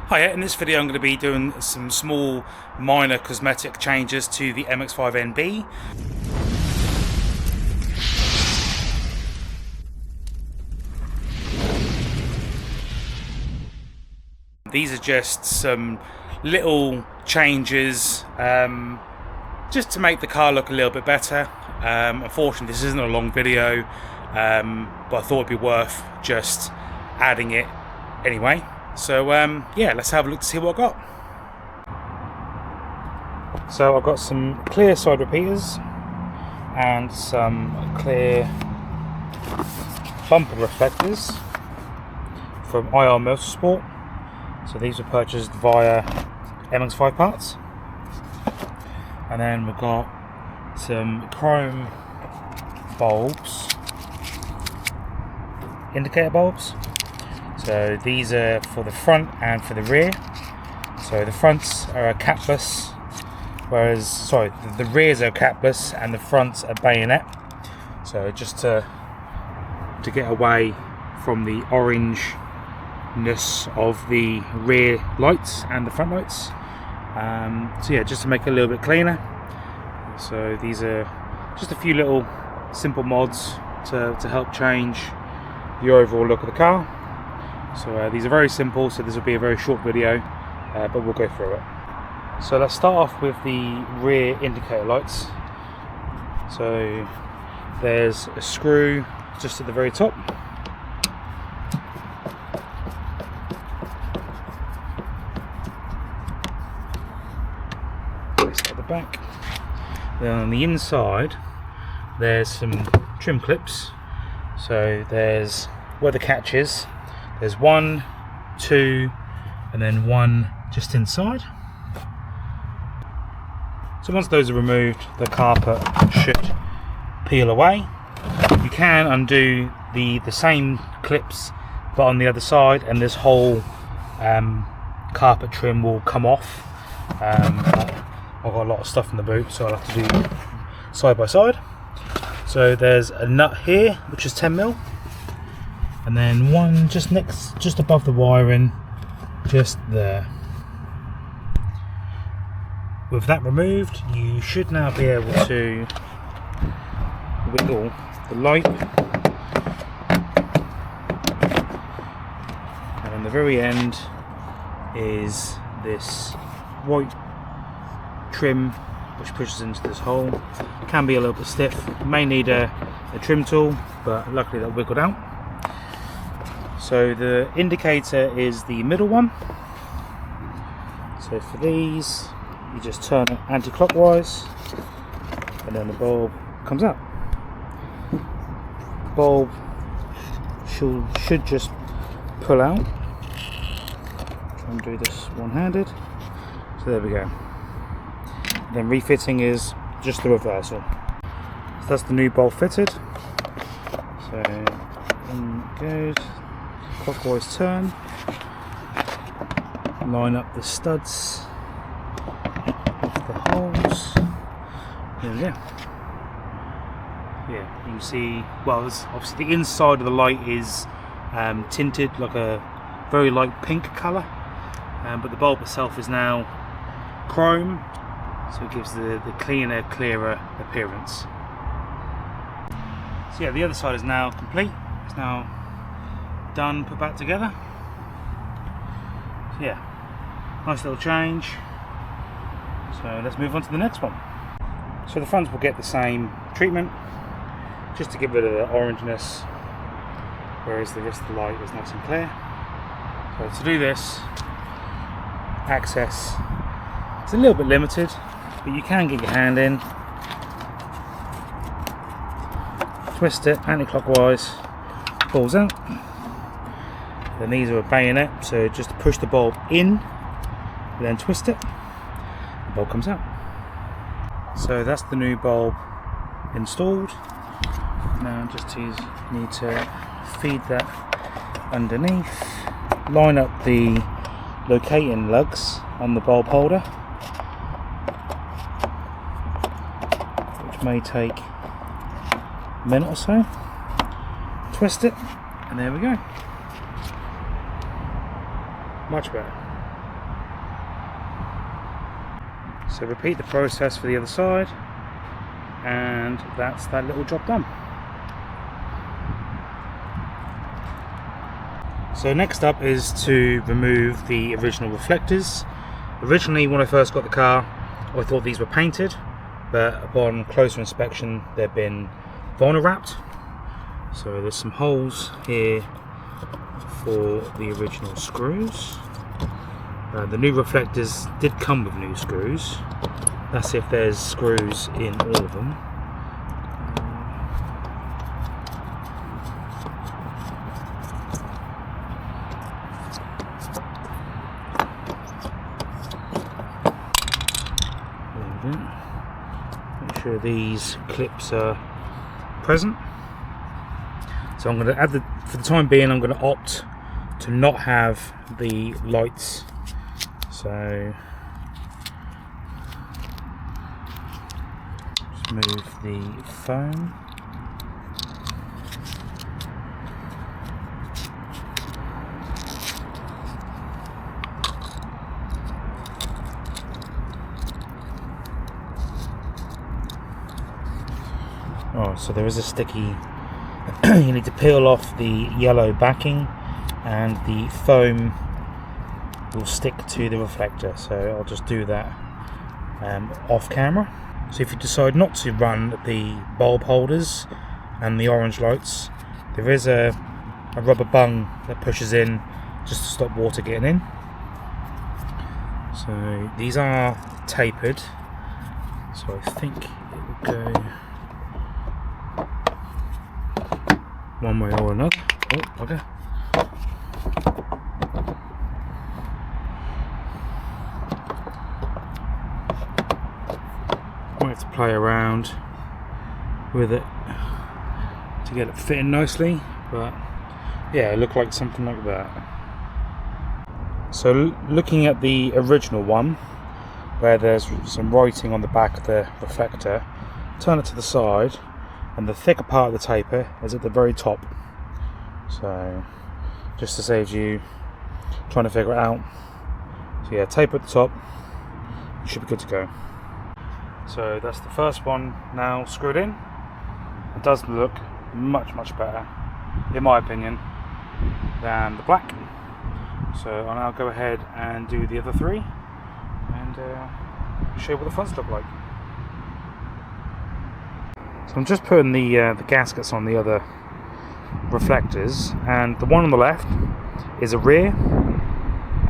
Hiya, in this video I'm going to be doing some small minor cosmetic changes to the MX5 NB. These are just some little changes just to make the car look a little bit better. Unfortunately this isn't a long video, but I thought it'd be worth just adding it anyway. So yeah, let's have a look to see what I got. So I've got some clear side repeaters and some clear bumper reflectors from IR Motorsport. So these were purchased via MX5 parts. And then we've got some chrome bulbs, indicator bulbs. So these are for the front and for the rear. So the fronts are capless, whereas the rears are capless and the fronts are bayonet. So just to get away from the orangeness of the rear lights and the front lights. So yeah, just to make it a little bit cleaner. So these are just a few little simple mods to help change the overall look of the car. So these are very simple, so this will be a very short video, but we'll go through it. So let's start off with the rear indicator lights. So there's a screw just at the very top. Place it at the back. Then on the inside there's some trim clips. So there's where the catch is. There's 1, 2, and then 1 just inside. So once those are removed, the carpet should peel away. You can undo the same clips, but on the other side, and this whole carpet trim will come off. I've got a lot of stuff in the boot, so I'll have to do side by side. So there's a nut here, which is 10mm. And then one just above the wiring, just there. With that removed, you should now be able to wiggle the light. And on the very end is this white trim which pushes into this hole. It can be a little bit stiff, may need a trim tool, but luckily that wiggled out. So the indicator is the middle one. So for these, you just turn it anti-clockwise and then the bulb comes out. The bulb should just pull out. Try and do this one-handed. So there we go. Then refitting is just the reversal. So that's the new bulb fitted. So in it goes. Clockwise turn, line up the studs with the holes. There we go. Yeah, you can see, well, obviously the inside of the light is tinted like a very light pink colour, but the bulb itself is now chrome, so it gives the cleaner, clearer appearance. So yeah, the other side is now complete. It's now done, put back together. So yeah, nice little change. So let's move on to the next one. So the fronts will get the same treatment, just to get rid of the orangeness, whereas the rest of the light is nice and clear. So to do this, access is a little bit limited, but you can get your hand in, twist it anti-clockwise, pulls out. Then these are a bayonet, so just push the bulb in, then twist it, the bulb comes out. So that's the new bulb installed. Now just need to feed that underneath, line up the locating lugs on the bulb holder, which may take a minute or so, twist it, and there we go. Much better. So repeat the process for the other side, and that's that little job done. So next up is to remove the original reflectors. Originally, when I first got the car, I thought these were painted, but upon closer inspection they've been vinyl wrapped. So there's some holes here for the original screws. The new reflectors did come with new screws. That's if there's screws in all of them. Make sure these clips are present. So I'm going to add for the time being, I'm going to opt to not have the lights. So just move the foam. Oh, so there is a sticky. You need to peel off the yellow backing, and the foam will stick to the reflector. So I'll just do that off camera. So if you decide not to run the bulb holders and the orange lights, there is a rubber bung that pushes in just to stop water getting in. So these are tapered, so I think it will go one way or another. Oh, okay. Might have to play around with it to get it fitting nicely, but yeah, it looked like something like that. So looking at the original one, where there's some writing on the back of the reflector, turn it to the side, and the thicker part of the taper is at the very top. So just to save you trying to figure it out. So yeah, taper at the top, you should be good to go. So that's the first one now screwed in. It does look much better, in my opinion, than the black. So I'll now go ahead and do the other three and show you what the fronts look like. So I'm just putting the gaskets on the other reflectors, and the one on the left is a rear,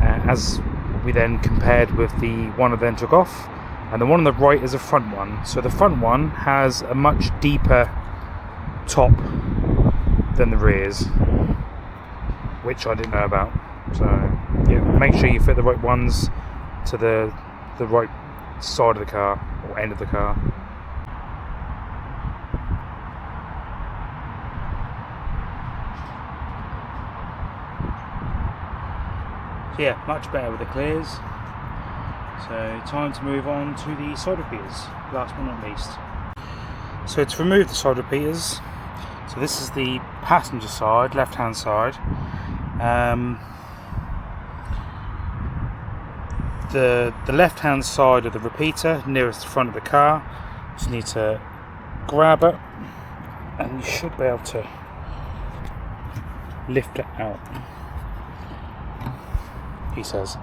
as we then compared with the one I then took off, and the one on the right is a front one. So the front one has a much deeper top than the rears, which I didn't know about. So yeah, make sure you fit the right ones to the right side of the car or end of the car. So yeah, much better with the clears. So time to move on to the side repeaters, last but not least. So to remove the side repeaters, so this is the passenger side, left hand side. The left hand side of the repeater nearest the front of the car, just need to grab it and you should be able to lift it out, he says.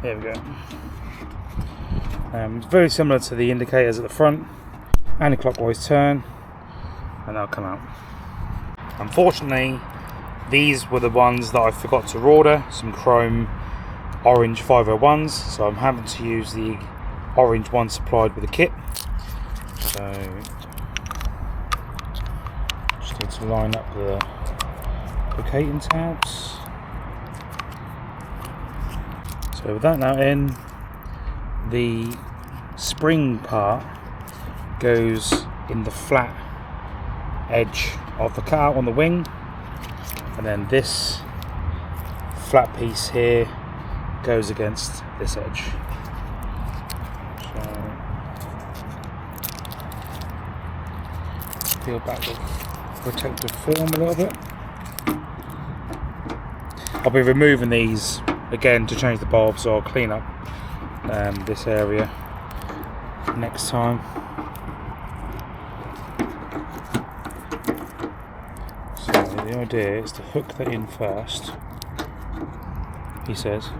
There we go. Very similar to the indicators at the front, anti-clockwise turn, and they'll come out. Unfortunately, these were the ones that I forgot to order, some chrome orange 501s, so I'm having to use the orange one supplied with the kit. So just need to line up the locating tabs. So with that now in, the spring part goes in the flat edge of the cutout on the wing, and then this flat piece here goes against this edge. So peel back the protective film a little bit. I'll be removing these again to change the bulb, so I'll clean up this area next time. So the idea is to hook that in first, he says.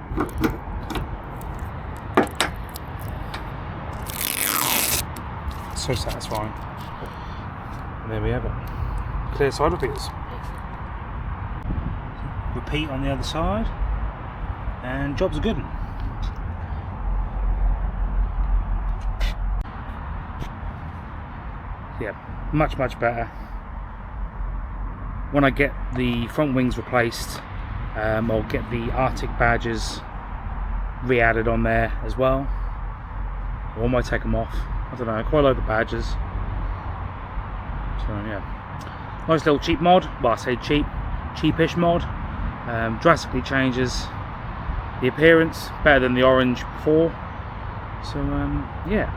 So satisfying. And there we have it. Clear side repeaters. Repeat on the other side, and job's a good one. Yeah, much better. When I get the front wings replaced, I'll get the Arctic badges re-added on there as well, or I might take them off. I don't know, I quite like the badges. So yeah, nice little cheap mod. Well, I say cheapish mod. Drastically changes the appearance, better than the orange before. So yeah,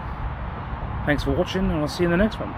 thanks for watching, and I'll see you in the next one.